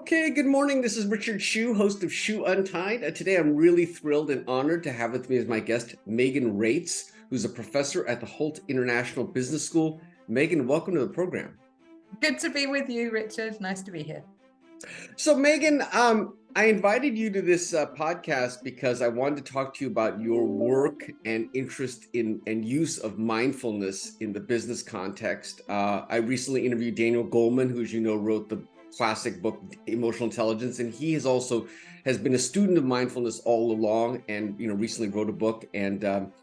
Okay, good morning. This is Richard Hsu, host of Hsu Untied. Today I'm really thrilled and honored to have with me as my guest, Megan Reitz, who's a professor at the Hult International Business School. Megan, welcome to the program. Good to be with you, Richard. Nice to be here. So Megan, I invited you to this podcast because I wanted to talk to you about your work and interest in and use of mindfulness in the business context. I recently interviewed Daniel Goleman, who, as you know, wrote the classic book Emotional Intelligence, and he has been a student of mindfulness all along, and recently wrote a book. And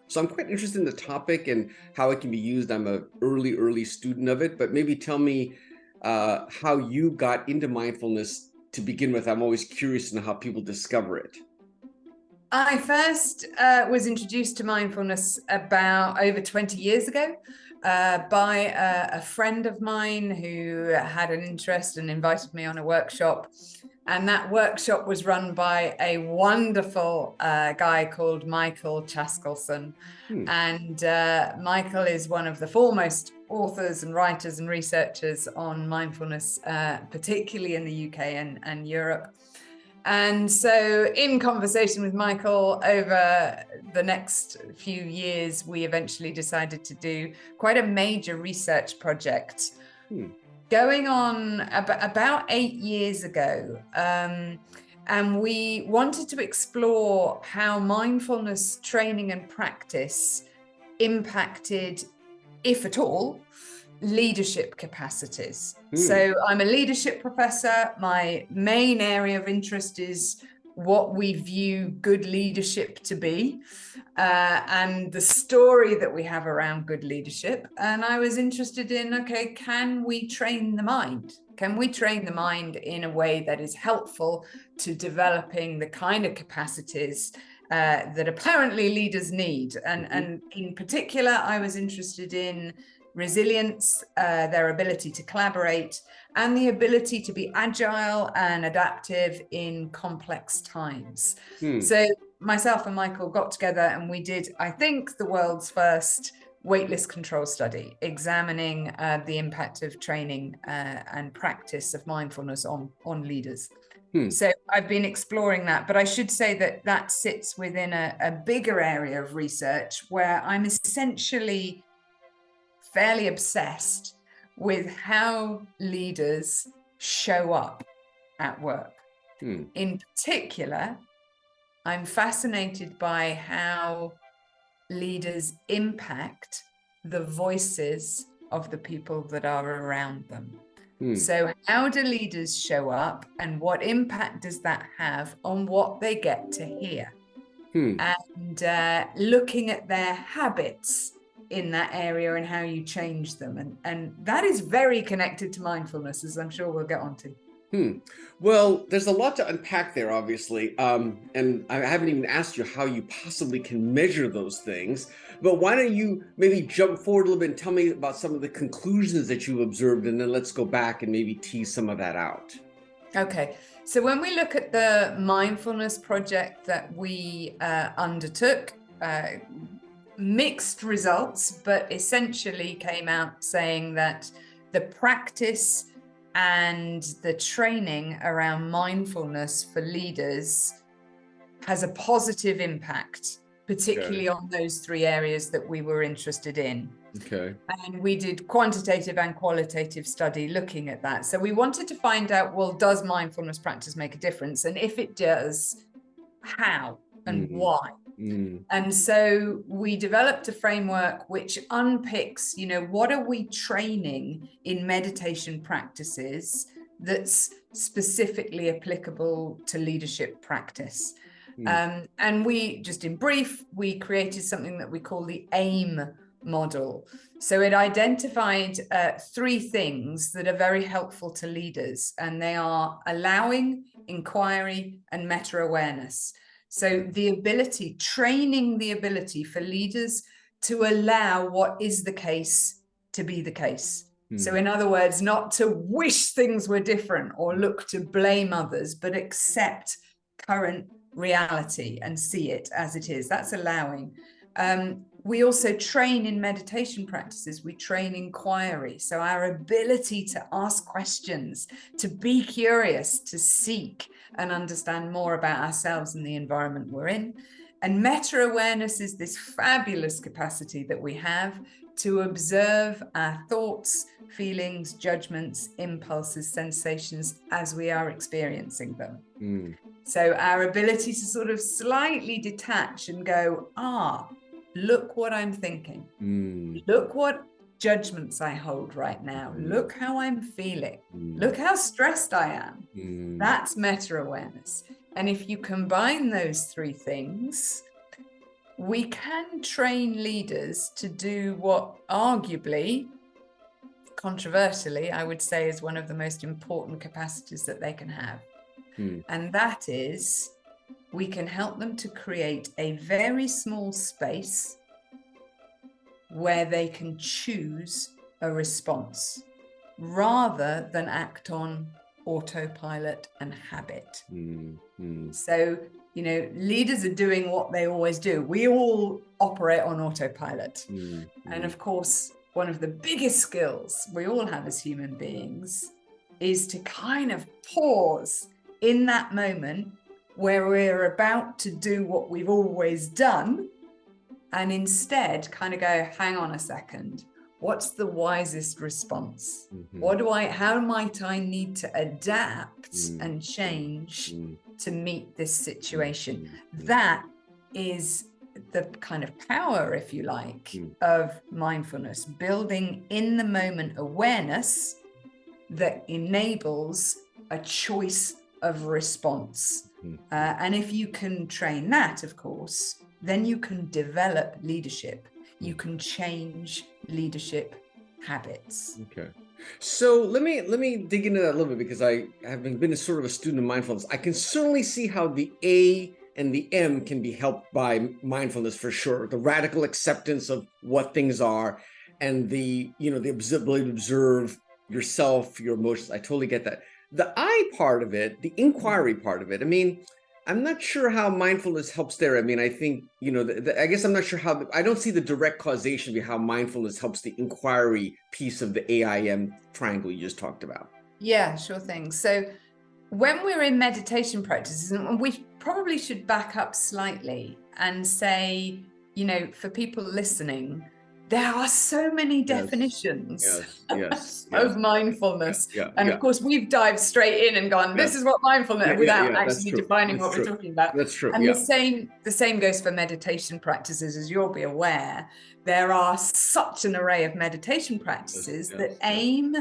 so I'm quite interested in the topic and how it can be used. I'm an early student of it, but maybe tell me how you got into mindfulness to begin with. I'm always curious to know how people discover it. I first was introduced to mindfulness about over 20 years ago by a friend of mine who had an interest and invited me on a workshop. And that workshop was run by a wonderful guy called Michael Chaskelson. And Michael is one of the foremost authors and writers and researchers on mindfulness, particularly in the UK and Europe. And so in conversation with Michael over the next few years, we eventually decided to do quite a major research project going on about 8 years ago. And we wanted to explore how mindfulness training and practice impacted, if at all, leadership capacities. So I'm a leadership professor. My main area of interest is what we view good leadership to be, and the story that we have around good leadership. And I was interested in, okay, can we train the mind? Can we train the mind in a way that is helpful to developing the kind of capacities that apparently leaders need? And in particular, I was interested in resilience, their ability to collaborate, and the ability to be agile and adaptive in complex times. So myself and Michael got together and we did, I think, the world's first weightless control study examining the impact of training and practice of mindfulness on leaders. So I've been exploring that, but I should say that sits within a bigger area of research where I'm essentially fairly obsessed with how leaders show up at work. In particular, I'm fascinated by how leaders impact the voices of the people that are around them. So how do leaders show up, and what impact does that have on what they get to hear? And looking at their habits in that area and how you change them. And that is very connected to mindfulness, as I'm sure we'll get onto. Well, there's a lot to unpack there, obviously. And I haven't even asked you how you possibly can measure those things. But why don't you maybe jump forward a little bit and tell me about some of the conclusions that you observed, and then let's go back and maybe tease some of that out. Okay. So when we look at the mindfulness project that we undertook, mixed results, but essentially came out saying that the practice and the training around mindfulness for leaders has a positive impact, particularly on those three areas that we were interested in. And we did quantitative and qualitative study looking at that. So we wanted to find out, well, does mindfulness practice make a difference? And if it does, how and why? And so we developed a framework which unpicks, what are we training in meditation practices that's specifically applicable to leadership practice. And we, just in brief, we created something that we call the AIM model. So it identified three things that are very helpful to leaders, and they are allowing, inquiry, and meta-awareness. So training the ability for leaders to allow what is the case to be the case. So in other words, not to wish things were different or look to blame others, but accept current reality and see it as it is. That's allowing. We also train in meditation practices. We train inquiry. So our ability to ask questions, to be curious, to seek and understand more about ourselves and the environment we're in. And meta-awareness is this fabulous capacity that we have to observe our thoughts, feelings, judgments, impulses, sensations as we are experiencing them. So our ability to sort of slightly detach and go, look what I'm thinking. Look what judgments I hold right now. Look how I'm feeling. Look how stressed I am. That's meta-awareness. And if you combine those three things, we can train leaders to do what arguably, controversially, I would say is one of the most important capacities that they can have. And that is, we can help them to create a very small space where they can choose a response rather than act on autopilot and habit. So, leaders are doing what they always do. We all operate on autopilot. And of course, one of the biggest skills we all have as human beings is to kind of pause in that moment where we're about to do what we've always done, and instead kind of go, hang on a second, what's the wisest response? How might I need to adapt and change to meet this situation? That is the kind of power, if you like, of mindfulness, building in the moment awareness that enables a choice of response. And if you can train that, of course, then you can develop leadership. You can change leadership habits. Okay. So let me dig into that a little bit, because I have been a sort of a student of mindfulness. I can certainly see how the A and the M can be helped by mindfulness for sure. The radical acceptance of what things are, and the ability to observe yourself, your emotions. I totally get that. The I part of it, the inquiry part of it, I mean, I'm not sure how mindfulness helps there. I mean, I think, I guess I'm not sure how, I don't see the direct causation behind how mindfulness helps the inquiry piece of the AIM triangle you just talked about. Yeah, sure thing. So when we're in meditation practices, and we probably should back up slightly and say, for people listening, there are so many definitions of mindfulness. And of course, we've dived straight in and gone, this is what mindfulness, without actually defining what we're talking about. That's true. And the same goes for meditation practices, as you'll be aware. There are such an array of meditation practices that aim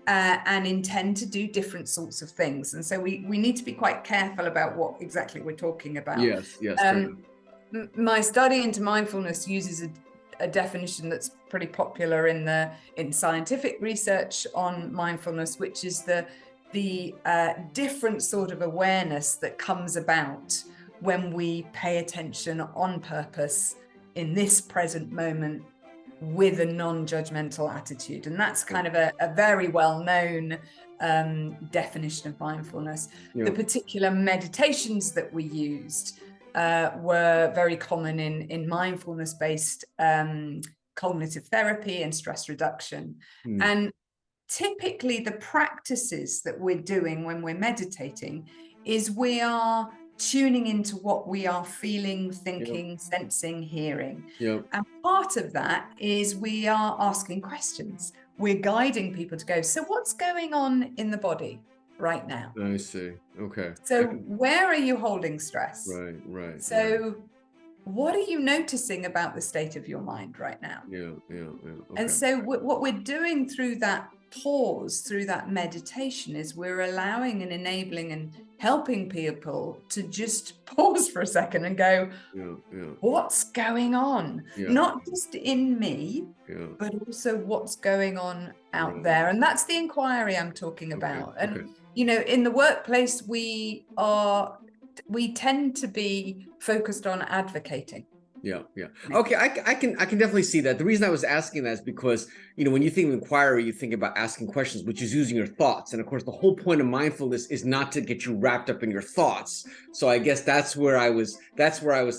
and intend to do different sorts of things. And so we need to be quite careful about what exactly we're talking about. Yes. My study into mindfulness uses a definition that's pretty popular in scientific research on mindfulness, which is the different sort of awareness that comes about when we pay attention on purpose in this present moment with a non-judgmental attitude. And that's kind of a very well-known definition of mindfulness. The particular meditations that we used were very common in mindfulness-based cognitive therapy and stress reduction. And typically the practices that we're doing when we're meditating is we are tuning into what we are feeling, thinking, sensing, hearing. And part of that is we are asking questions. We're guiding people to go, so what's going on in the body right now? I see. Okay. So where are you holding stress? Right. So what are you noticing about the state of your mind right now? Okay. And so what we're doing through that pause, through that meditation, is we're allowing and enabling and helping people to just pause for a second and go, what's going on? Not just in me, but also what's going on out there. And that's the inquiry I'm talking about. And in the workplace, we tend to be focused on advocating. Yeah. Okay, I can definitely see that. The reason I was asking that is because, when you think of inquiry, you think about asking questions, which is using your thoughts. And of course, the whole point of mindfulness is not to get you wrapped up in your thoughts. So I guess that's where I was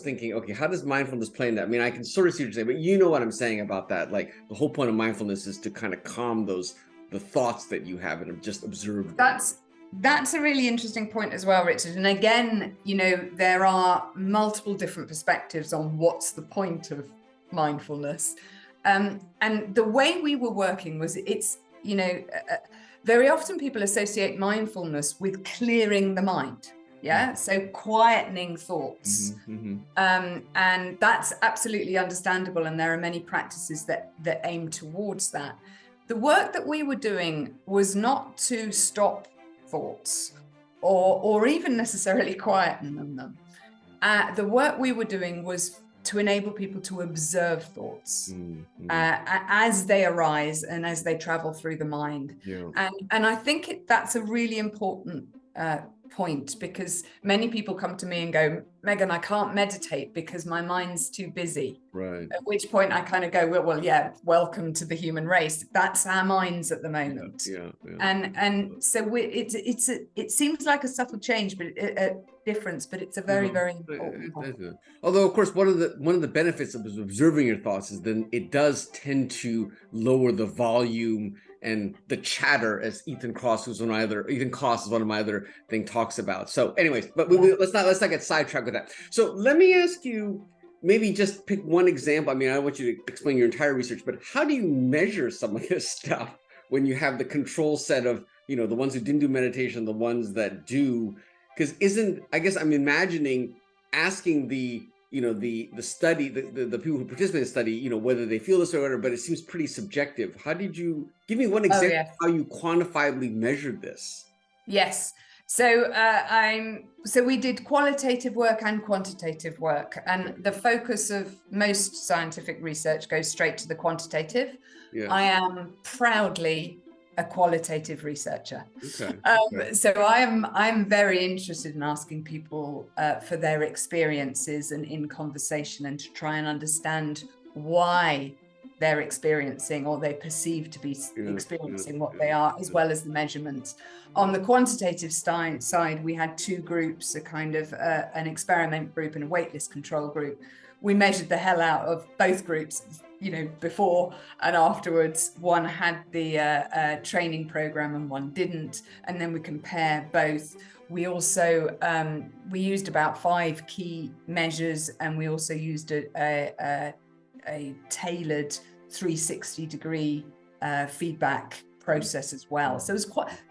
thinking, okay, how does mindfulness play in that? I mean, I can sort of see what you're saying, but you know what I'm saying about that. Like the whole point of mindfulness is to kind of calm the thoughts that you have and just observe them. That's a really interesting point as well, Richard. And again, there are multiple different perspectives on what's the point of mindfulness. And the way we were working was very often people associate mindfulness with clearing the mind. Yeah. So quietening thoughts. And that's absolutely understandable. And there are many practices that aim towards that. The work that we were doing was not to stop thoughts or even necessarily quieten them. The work we were doing was to enable people to observe thoughts as they arise and as they travel through the mind. And I think that's a really important point, because many people come to me and go, Megan, I can't meditate because my mind's too busy. Right. At which point I kind of go, well, yeah, welcome to the human race. That's our minds at the moment. And so it seems like a subtle change, but a difference, but it's a very, very important one. Although, of course, one of the benefits of observing your thoughts is then it does tend to lower the volume and the chatter, as Ethan Kross is one of my other thing talks about. So anyways, but let's not get sidetracked with that. So let me ask you, maybe just pick one example. I mean, I don't want you to explain your entire research, but how do you measure some of this stuff when you have the control set of, the ones who didn't do meditation, the ones that do? Because I guess I'm imagining asking the study, the people who participate in the study, whether they feel this or whatever, but it seems pretty subjective. How did you give me one example of how you quantifiably measured this? Yes. So we did qualitative work and quantitative work, and the focus of most scientific research goes straight to the quantitative. I am proudly a qualitative researcher. So I'm very interested in asking people for their experiences and in conversation, and to try and understand why they're experiencing or they perceive to be experiencing what they are, as well as the measurements. On the quantitative side, we had two groups, a kind of an experiment group and a waitlist control group. We measured the hell out of both groups, before and afterwards. One had the training program and one didn't, and then we compare both. We also we used about 5 key measures, and we also used a tailored 360-degree feedback process as well. So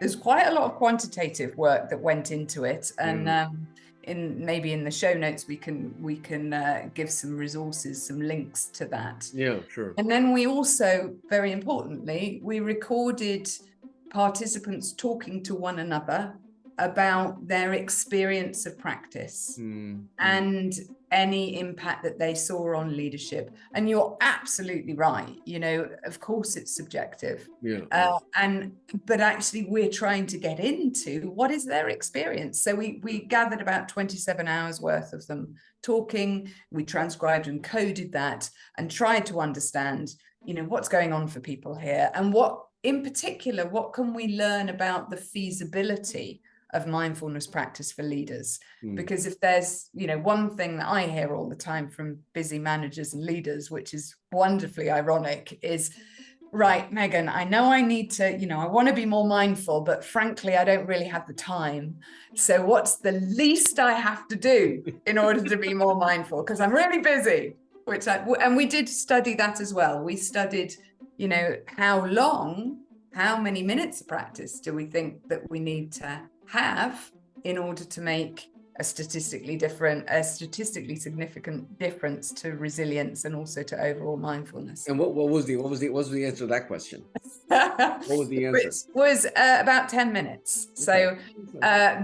there's quite a lot of quantitative work that went into it, and maybe in the show notes we can give some resources, some links to that. Yeah, sure. And then we also, very importantly, we recorded participants talking to one another about their experience of practice and any impact that they saw on leadership. And you're absolutely right. Of course it's subjective. But actually we're trying to get into what is their experience. So we gathered about 27 hours worth of them talking. We transcribed and coded that and tried to understand, what's going on for people here, and what can we learn about the feasibility of mindfulness practice for leaders. Because if there's, one thing that I hear all the time from busy managers and leaders, which is wonderfully ironic, is, right, Megan, I know I need to, I want to be more mindful, but frankly, I don't really have the time. So what's the least I have to do in order to be more mindful? Because I'm really busy, and we did study that as well. We studied, how many minutes of practice do we think that we need to have in order to make a statistically significant difference to resilience and also to overall mindfulness. And what was the answer to that question? What was the answer? It was about 10 minutes. So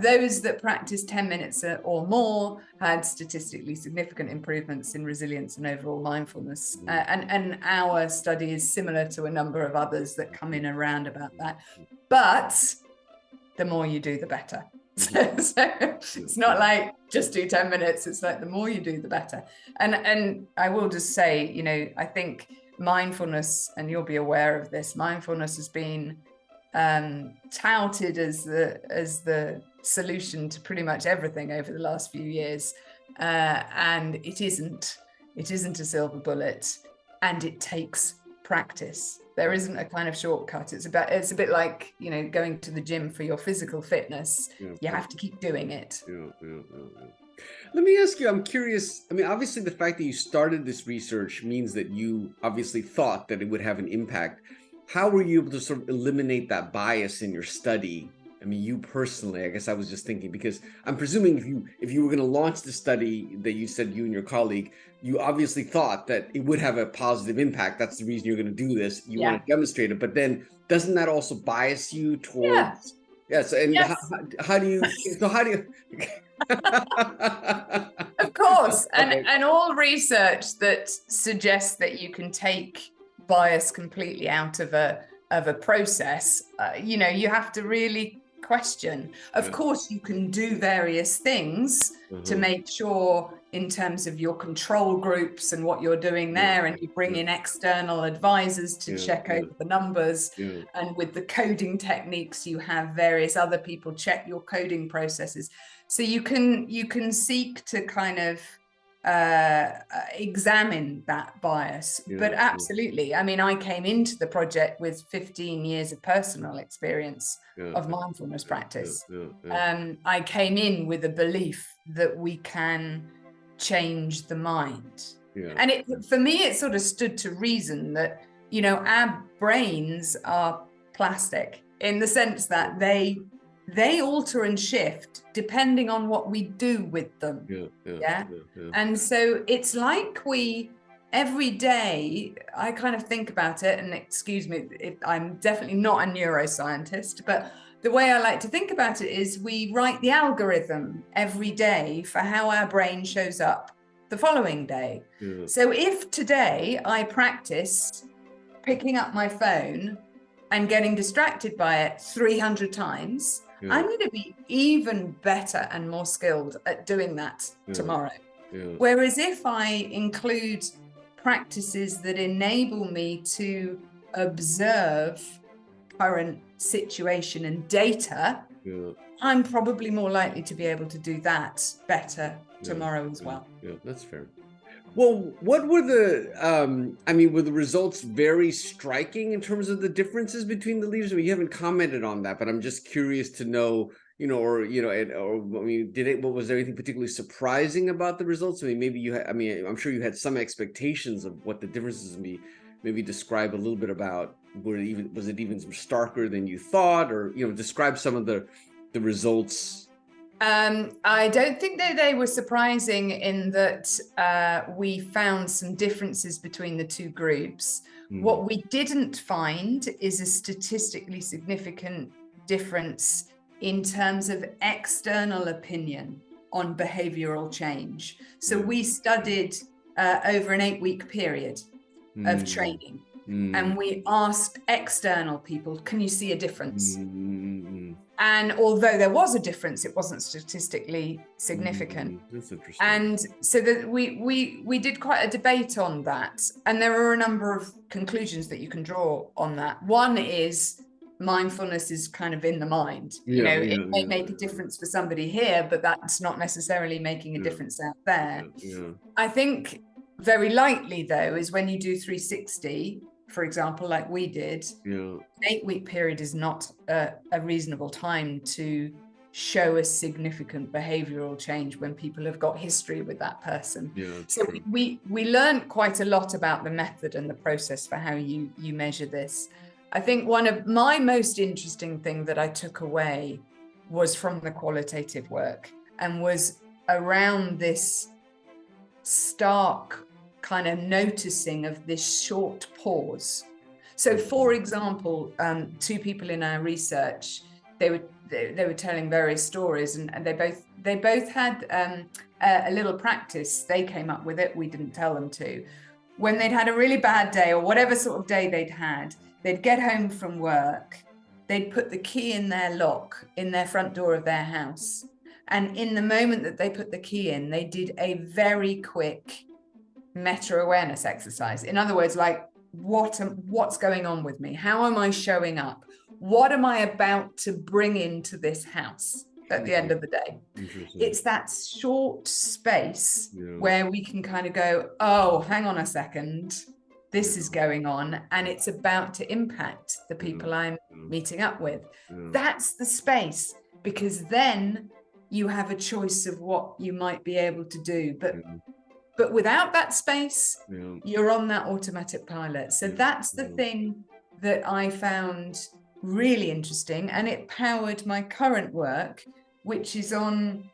those that practiced 10 minutes or more had statistically significant improvements in resilience and overall mindfulness. And our study is similar to a number of others that come in around about that. But the more you do, the better. So it's not like just do 10 minutes. It's like the more you do, the better. And I will just say, you know, I think mindfulness, and you'll be aware of this, mindfulness has been touted as the solution to pretty much everything over the last few years. And it isn't a silver bullet, and it takes practice. There isn't a kind of shortcut. It's a bit like, you know, going to the gym for your physical fitness. You have to keep doing it. Let me ask you, I'm curious. I mean, obviously the fact that you started this research means that you obviously thought that it would have an impact. How were you able to sort of eliminate that bias in your study? I mean, you personally, I guess I was just thinking, because I'm presuming if you were going to launch the study that you said you and your colleague, you obviously thought that it would have a positive impact. That's the reason you're going to do this. You want to demonstrate it, but then doesn't that also bias you towards? Yes. And yes. How do you? Of course, and all research that suggests that you can take bias completely out of a process, you know, you have to really question. Of course, you can do various things to make sure, in terms of your control groups and what you're doing there, and you bring in external advisors to check over the numbers, and with the coding techniques, you have various other people check your coding processes. So you can seek to kind of examine that bias. But absolutely, I mean, I came into the project with 15 years of personal experience of mindfulness practice. I came in with a belief that we can change the mind. And for me, it sort of stood to reason that, you know, our brains are plastic in the sense that they alter and shift depending on what we do with them. And so it's like every day, I kind of think about it, and excuse me, I'm definitely not a neuroscientist, but the way I like to think about it is we write the algorithm every day for how our brain shows up the following day. So if today I practice picking up my phone and getting distracted by it 300 times, I'm going to be even better and more skilled at doing that tomorrow. Whereas if I include practices that enable me to observe current situation and data, I'm probably more likely to be able to do that better tomorrow as well. That's fair. Well, what were were the results very striking in terms of the differences between the leaders? I mean, you haven't commented on that, but I'm just curious to know, you know, was there anything particularly surprising about the results? I mean, maybe I'm sure you had some expectations of what the differences would be. Maybe describe a little bit about, was it even starker than you thought, or, you know, describe some of the results. I don't think that they were surprising in that we found some differences between the two groups. What we didn't find is a statistically significant difference in terms of external opinion on behavioral change. So we studied over an 8-week period of training, and we asked external people, can you see a difference? And although there was a difference, it wasn't statistically significant. That's interesting. And so that we did quite a debate on that. And there are a number of conclusions that you can draw on that. One is mindfulness is kind of in the mind. It may make a difference for somebody here, but that's not necessarily making a difference out there. I think very likely, though, is when you do 360, for example, like we did, an 8-week period is not a reasonable time to show a significant behavioral change when people have got history with that person. So we learned quite a lot about the method and the process for how you measure this. I think one of my most interesting thing that I took away was from the qualitative work, and was around this stark kind of noticing of this short pause. So, for example, 2 people in our research, they were telling various stories, and they both had a little practice. They came up with it. We didn't tell them to. When they'd had a really bad day, or whatever sort of day they'd had, they'd get home from work they'd put the key in their lock in their front door of their house. And in the moment that they put the key in, they did a very quick meta-awareness exercise. In other words, like, what's going on with me? How am I showing up? What am I about to bring into this house at the end of the day? It's that short space where we can kind of go, oh, hang on a second, this is going on, and it's about to impact the people I'm meeting up with. That's the space, because then you have a choice of what you might be able to do. But without that space, you're on that automatic pilot. So that's the thing that I found really interesting, and it powered my current work, which is on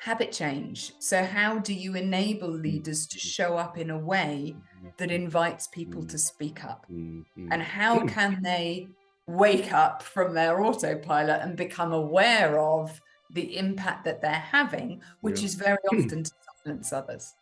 habit change. So how do you enable leaders to show up in a way that invites people to speak up? And how can they wake up from their autopilot and become aware of the impact that they're having, which is very often to silence others?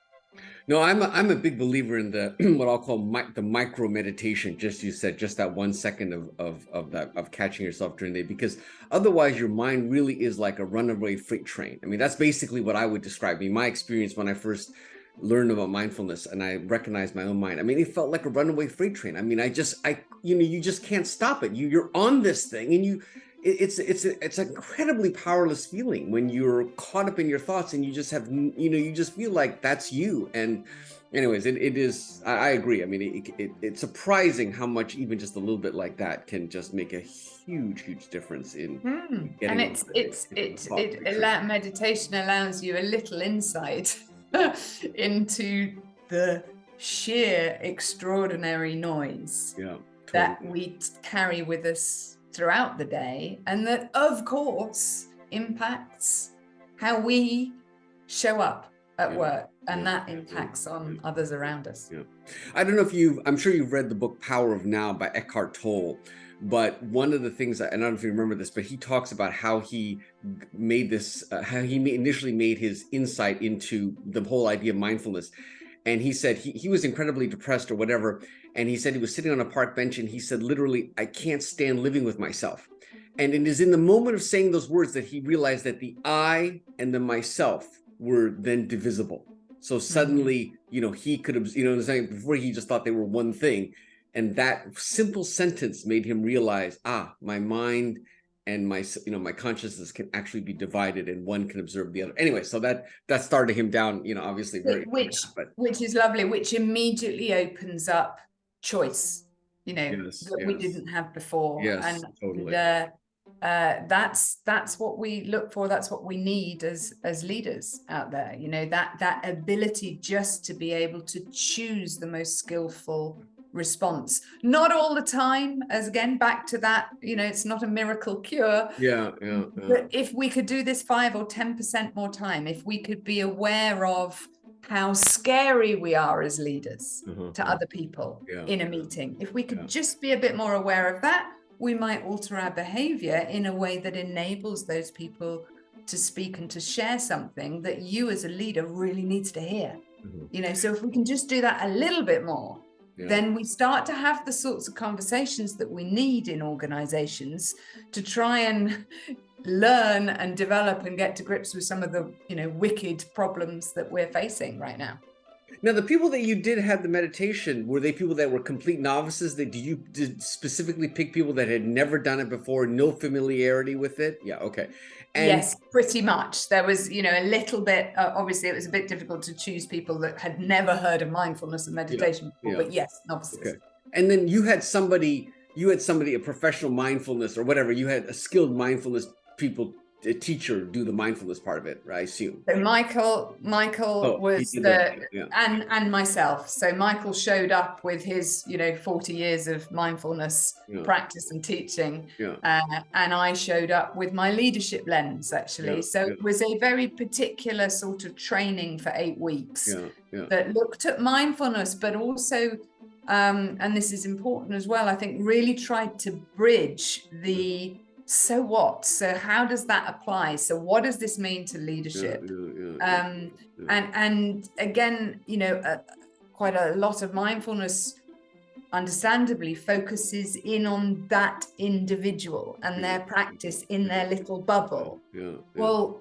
No, I'm a big believer in the what I'll call the micro meditation. Just you said, just that 1 second of catching yourself during the day, because otherwise your mind really is like a runaway freight train. I mean, that's basically what I would describe. I mean, my experience when I first learned about mindfulness and I recognized my own mind. I mean, it felt like a runaway freight train. I mean, you just can't stop it. You're on this thing, and it's an incredibly powerless feeling when you're caught up in your thoughts and you just have, you just feel like that's you. And anyways, it is, I agree. I mean, it's surprising how much even just a little bit like that can just make a huge difference in getting. And meditation allows you a little insight into the sheer extraordinary noise that we carry with us throughout the day, and that of course impacts how we show up at work, and that impacts on others around us. I don't know if I'm sure you've read the book Power of Now by Eckhart Tolle, but one of the things, and I don't know if you remember this, but he talks about how he made this, initially made his insight into the whole idea of mindfulness. And he said he was incredibly depressed or whatever. And he said he was sitting on a park bench and he said, literally, I can't stand living with myself. And it is in the moment of saying those words that he realized that the I and the myself were then divisible. So suddenly, he could have, before he just thought they were one thing. And that simple sentence made him realize, my mind and my consciousness can actually be divided, and one can observe the other. Anyway, so that started him down, obviously which is lovely, which immediately opens up choice, we didn't have before. Yes, and totally. That's what we look for. That's what we need as leaders out there. That ability just to be able to choose the most skillful response, not all the time, as again back to that, it's not a miracle cure. But if we could do this 5 or 10% more time, if we could be aware of how scary we are as leaders to other people in a meeting, if we could just be a bit more aware of that, we might alter our behavior in a way that enables those people to speak and to share something that you as a leader really needs to hear. So if we can just do that a little bit more, then we start to have the sorts of conversations that we need in organizations to try and learn and develop and get to grips with some of the, wicked problems that we're facing right now. Now, the people that you did have the meditation, were they people that were complete novices? Did you specifically pick people that had never done it before, no familiarity with it? Yeah, okay. And yes, pretty much. There was, a little bit, obviously it was a bit difficult to choose people that had never heard of mindfulness and meditation before, but yes, novices. Okay. And then you had somebody, a professional mindfulness or whatever, you had a skilled mindfulness a teacher do the mindfulness part of it, right? I assume. So Michael was and myself. So Michael showed up with his, 40 years of mindfulness practice and teaching. And I showed up with my leadership lens, actually. So it was a very particular sort of training for 8 weeks that looked at mindfulness, but also, and this is important as well, I think really tried to bridge the so what? So how does that apply? So what does this mean to leadership? And again, quite a lot of mindfulness understandably focuses in on that individual and their practice in their little bubble. Well,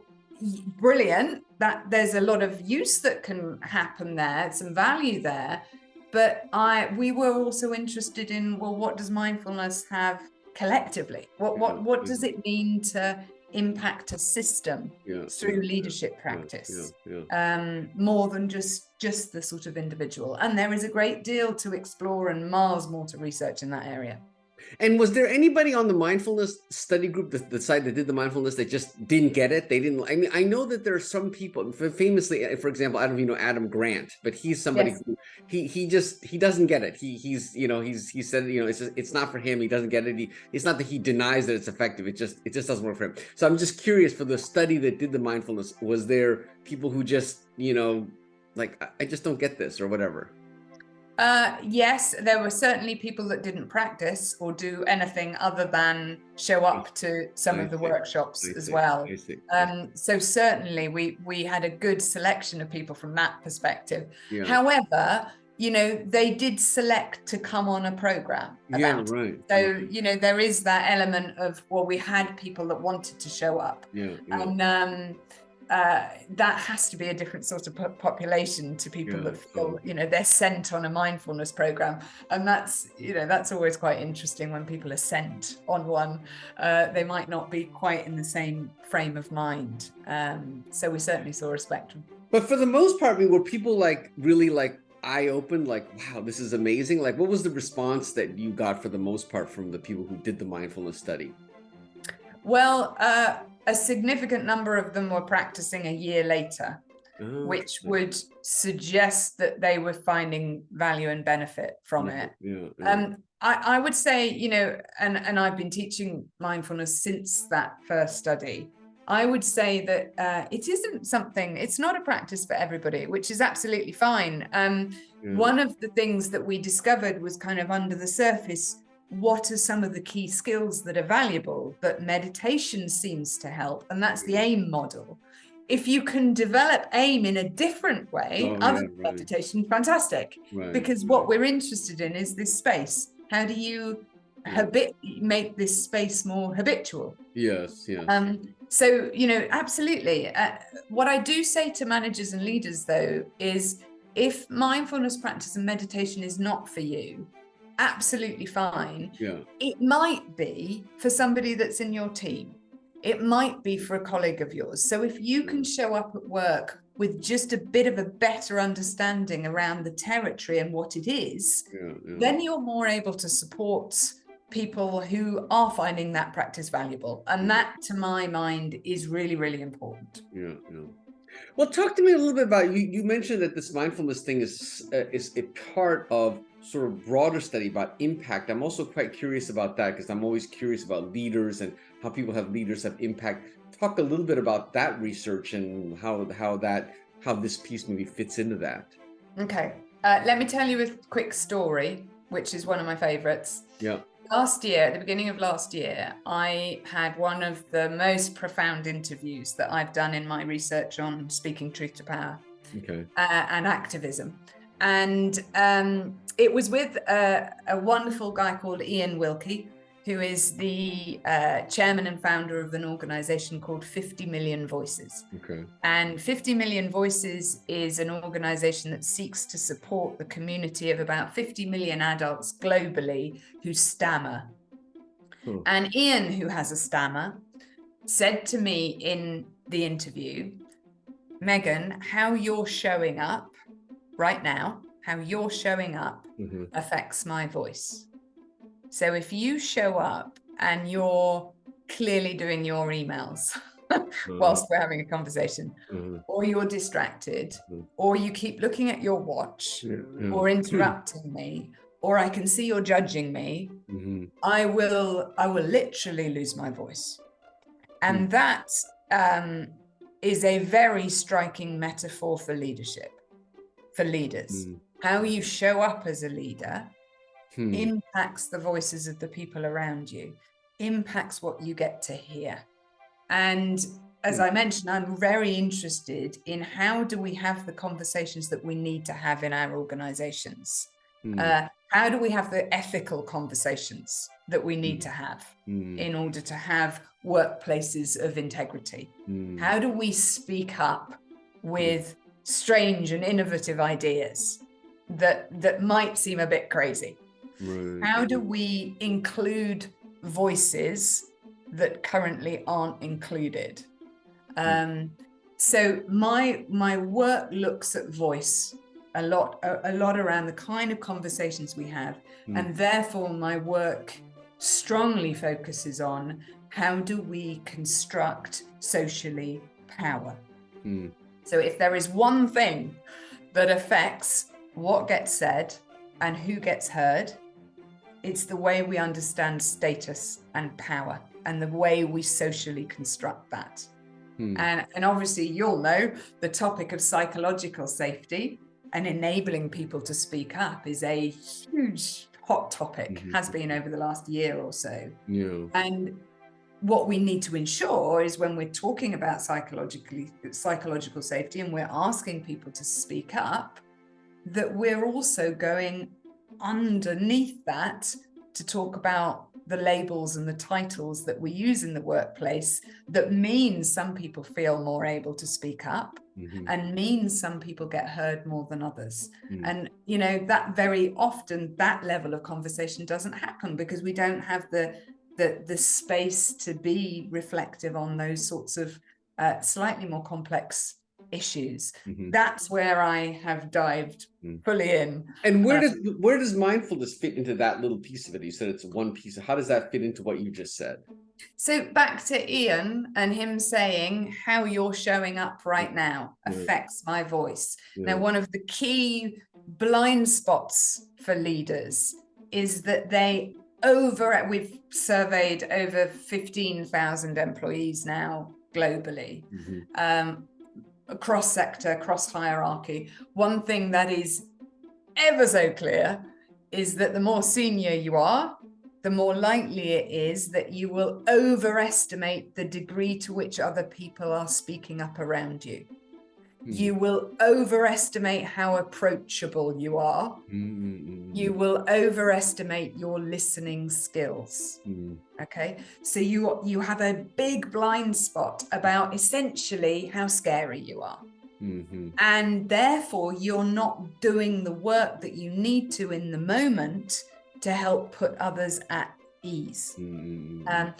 brilliant, that there's a lot of use that can happen there, some value there. But we were also interested in, well, what does mindfulness have collectively? What does it mean to impact a system through leadership practice, more than just the sort of individual? And there is a great deal to explore and miles more to research in that area. And was there anybody on the mindfulness study group, the side that did the mindfulness, that just didn't get it? They didn't. I mean, I know that there are some people, famously, for example, I don't know if you know Adam Grant, but he's somebody who he doesn't get it. He said, it's not for him. He doesn't get it. It's not that he denies that it's effective. It just doesn't work for him. So I'm just curious, for the study that did the mindfulness, was there people who just, like, I just don't get this or whatever? Yes, there were certainly people that didn't practice or do anything other than show up to some of the workshops as well. So certainly we had a good selection of people from that perspective. However, they did select to come on a program about it. So, there is that element of, well, we had people that wanted to show up. And that has to be a different sort of population to people that feel, they're sent on a mindfulness program. And that's always quite interesting when people are sent on one. They might not be quite in the same frame of mind. So we certainly saw a spectrum. But for the most part, were people really eye-opened, like, wow, this is amazing? Like, what was the response that you got for the most part from the people who did the mindfulness study? Well, a significant number of them were practicing a year later, which would suggest that they were finding value and benefit from it. I would say, and I've been teaching mindfulness since that first study. I would say that it's not a practice for everybody, which is absolutely fine. One of the things that we discovered was kind of under the surface, what are some of the key skills that are valuable? But meditation seems to help, and that's the AIM model. If you can develop AIM in a different way, other than meditation, fantastic. Because what we're interested in is this space. How do you make this space more habitual? So, absolutely. What I do say to managers and leaders, though, is if mindfulness practice and meditation is not for you, absolutely fine. It might be for somebody that's in your team. It might be for a colleague of yours. So if you can show up at work with just a bit of a better understanding around the territory and what it is, then you're more able to support people who are finding that practice valuable. And that, to my mind, is really, really important. Well, talk to me a little bit about, you mentioned that this mindfulness thing is a part of sort of broader study about impact. I'm also quite curious about that, because I'm always curious about leaders and how leaders have impact. Talk a little bit about that research and how this piece maybe fits into that. Okay, let me tell you a quick story, which is one of my favorites. Last year, at the beginning of last year, I had one of the most profound interviews that I've done in my research on speaking truth to power and activism. And it was with a wonderful guy called Ian Wilkie, who is the chairman and founder of an organization called 50 Million Voices. And 50 Million Voices is an organization that seeks to support the community of about 50 million adults globally who stammer. And Ian, who has a stammer, said to me in the interview, Megan, how you're showing up right now, how you're showing up affects my voice. So if you show up and you're clearly doing your emails whilst we're having a conversation, or you're distracted, or you keep looking at your watch, or interrupting me, or I can see you're judging me, I will literally lose my voice. And that is a very striking metaphor for leadership, for leaders. How you show up as a leader impacts the voices of the people around you, impacts what you get to hear. And as I mentioned, I'm very interested in how do we have the conversations that we need to have in our organizations. How do we have the ethical conversations that we need to have in order to have workplaces of integrity? How do we speak up with strange and innovative ideas that might seem a bit crazy? How do we include voices that currently aren't included? So my work looks at voice a lot around the kind of conversations we have, and therefore my work strongly focuses on how do we construct socially power. So if there is one thing that affects what gets said and who gets heard, it's the way we understand status and power and the way we socially construct that. And obviously you'll know the topic of psychological safety and enabling people to speak up is a huge hot topic, has been over the last year or so. And what we need to ensure is when we're talking about psychological safety and we're asking people to speak up, that we're also going underneath that to talk about the labels and the titles that we use in the workplace that means some people feel more able to speak up and means some people get heard more than others. And, you know, that very often that level of conversation doesn't happen because we don't have the space to be reflective on those sorts of slightly more complex issues. That's where I have dived fully in. And where does mindfulness fit into that little piece of it? You said it's one piece. How does that fit into what you just said? So back to Ian and him saying how you're showing up right now affects my voice. Now, one of the key blind spots for leaders is that we've surveyed over 15,000 employees now globally. Across sector, across hierarchy. One thing that is ever so clear is that the more senior you are, the more likely it is that you will overestimate the degree to which other people are speaking up around you. You will overestimate how approachable you are. You will overestimate your listening skills. Okay, so you have a big blind spot about essentially how scary you are. And therefore you're not doing the work that you need to in the moment to help put others at ease. Now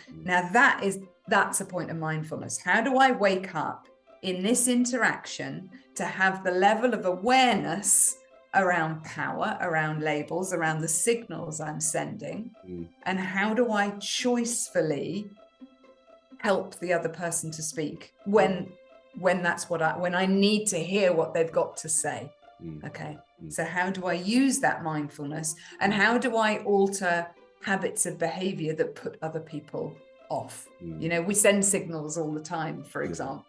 that's a point of mindfulness. How do I wake up in this interaction to have the level of awareness around power, around labels, around the signals I'm sending, and how do I choicefully help the other person to speak when I need to hear what they've got to say? Okay, so how do I use that mindfulness, and how do I alter habits of behavior that put other people off? You know, we send signals all the time, for example.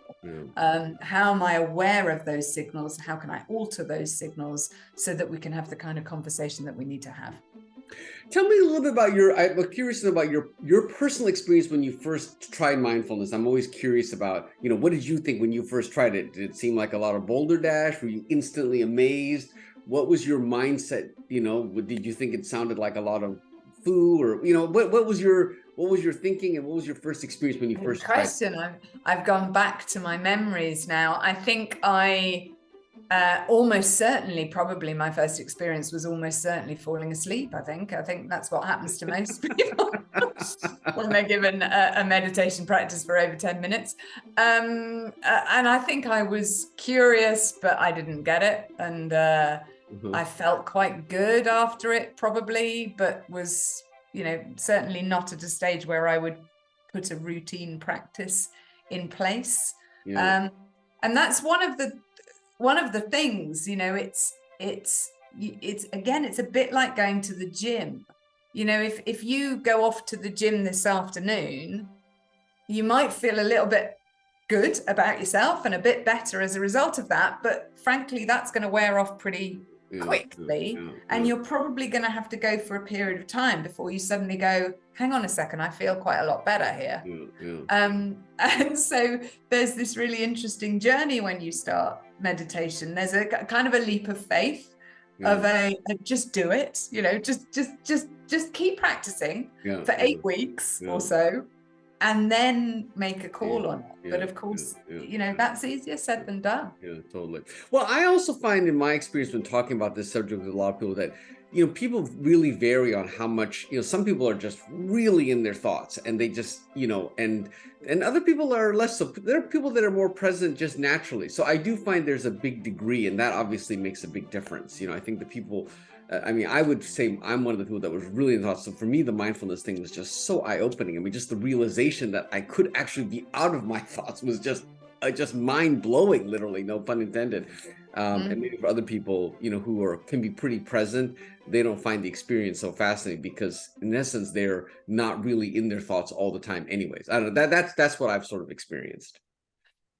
How am I aware of those signals? How can I alter those signals so that we can have the kind of conversation that we need to have? Tell me a little bit about I'm curious about your personal experience when you first tried mindfulness. I'm always curious about, you know, what did you think when you first tried it? Did it seem like a lot of Boulder Dash? Were you instantly amazed? What was your mindset? You know, did you think it sounded like a lot of foo, or, you know, what was your thinking, and what was your first experience when you first tried it? I've gone back to my memories now. I think I almost certainly, probably my first experience was almost certainly falling asleep. I think that's what happens to most people when they're given a meditation practice for over 10 minutes. And I think I was curious, but I didn't get it. And I felt quite good after it, probably, but was, you know, certainly not at a stage where I would put a routine practice in place. And that's one of the things, you know, it's again, it's a bit like going to the gym. You know, if you go off to the gym this afternoon, you might feel a little bit good about yourself and a bit better as a result of that. But frankly, that's going to wear off pretty quickly. And you're probably going to have to go for a period of time before you suddenly go, hang on a second, I feel quite a lot better here. And so there's this really interesting journey when you start meditation. There's a kind of a leap of faith of a just do it, just keep practicing for 8 weeks or so, and then make a call on it. But of course, that's easier said than done. Yeah, totally. Well, I also find in my experience when talking about this subject with a lot of people that, people really vary on how much, some people are just really in their thoughts and they just, and other people are less so. There are people that are more present just naturally. So I do find there's a big degree, and that obviously makes a big difference. I think the people, I would say I'm one of the people that was really in thoughts. So for me, the mindfulness thing was just so eye-opening. Just the realization that I could actually be out of my thoughts was just mind-blowing, literally, no pun intended. And maybe for other people, who can be pretty present, they don't find the experience so fascinating because in essence, they're not really in their thoughts all the time anyways. I don't know, that's what I've sort of experienced.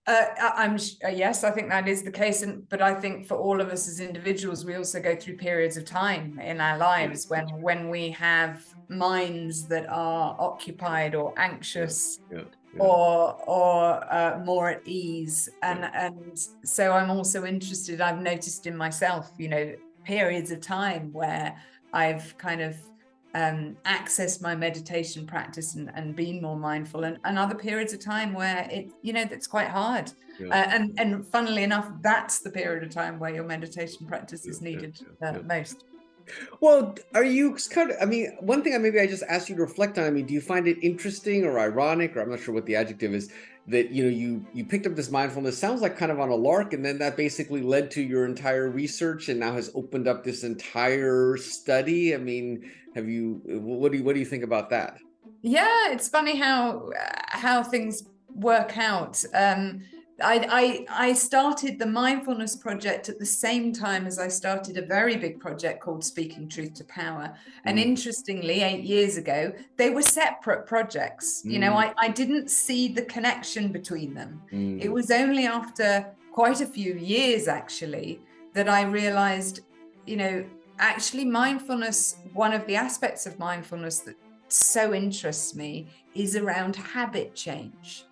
Yes, I think that is the case. But I think for all of us as individuals, we also go through periods of time in our lives when we have minds that are occupied or anxious or more at ease. And so I'm also interested, I've noticed in myself, periods of time where I've kind of accessed my meditation practice and been more mindful, and other periods of time where that's quite hard. And funnily enough, that's the period of time where your meditation practice is needed most. Well, are you kind of, one thing I just asked you to reflect on, do you find it interesting or ironic, or I'm not sure what the adjective is, that, you picked up this mindfulness, sounds like kind of on a lark, and then that basically led to your entire research and now has opened up this entire study? What do you think about that? Yeah, it's funny how things work out. I started the mindfulness project at the same time as I started a very big project called Speaking Truth to Power. And interestingly, 8 years ago, they were separate projects. I didn't see the connection between them. It was only after quite a few years, actually, that I realized, actually mindfulness, one of the aspects of mindfulness that so interests me is around habit change.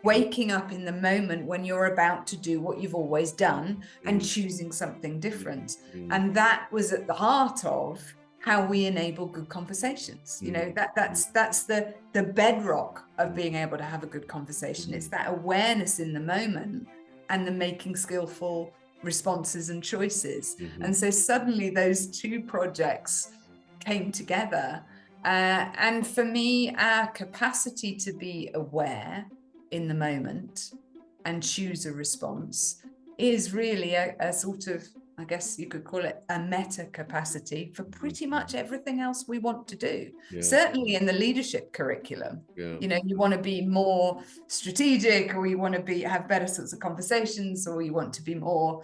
Waking up in the moment when you're about to do what you've always done and choosing something different. And that was at the heart of how we enable good conversations. That's the bedrock of being able to have a good conversation. It's that awareness in the moment and the making skillful responses and choices. And so suddenly those two projects came together. And for me, our capacity to be aware in the moment and choose a response is really a sort of, I guess you could call it a meta capacity for pretty much everything else we want to do. Certainly in the leadership curriculum, you want to be more strategic, or you want to have better sorts of conversations, or you want to be more,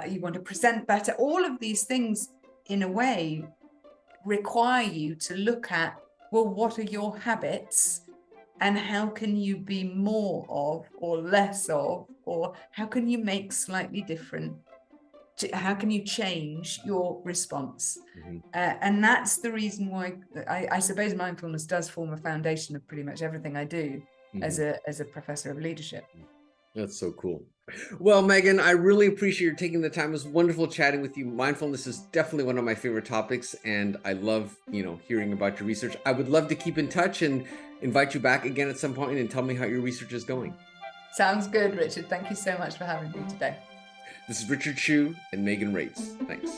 you want to present better. All of these things in a way require you to look at, well, what are your habits? And how can you be more of or less of, or how can you make slightly different? How can you change your response? And that's the reason why I suppose mindfulness does form a foundation of pretty much everything I do as a professor of leadership. That's so cool. Well, Megan, I really appreciate you taking the time. It was wonderful chatting with you. Mindfulness is definitely one of my favorite topics, and I love, hearing about your research. I would love to keep in touch and invite you back again at some point and tell me how your research is going. Sounds good, Richard. Thank you so much for having me today. This is Richard Hsu and Megan Reitz. Thanks.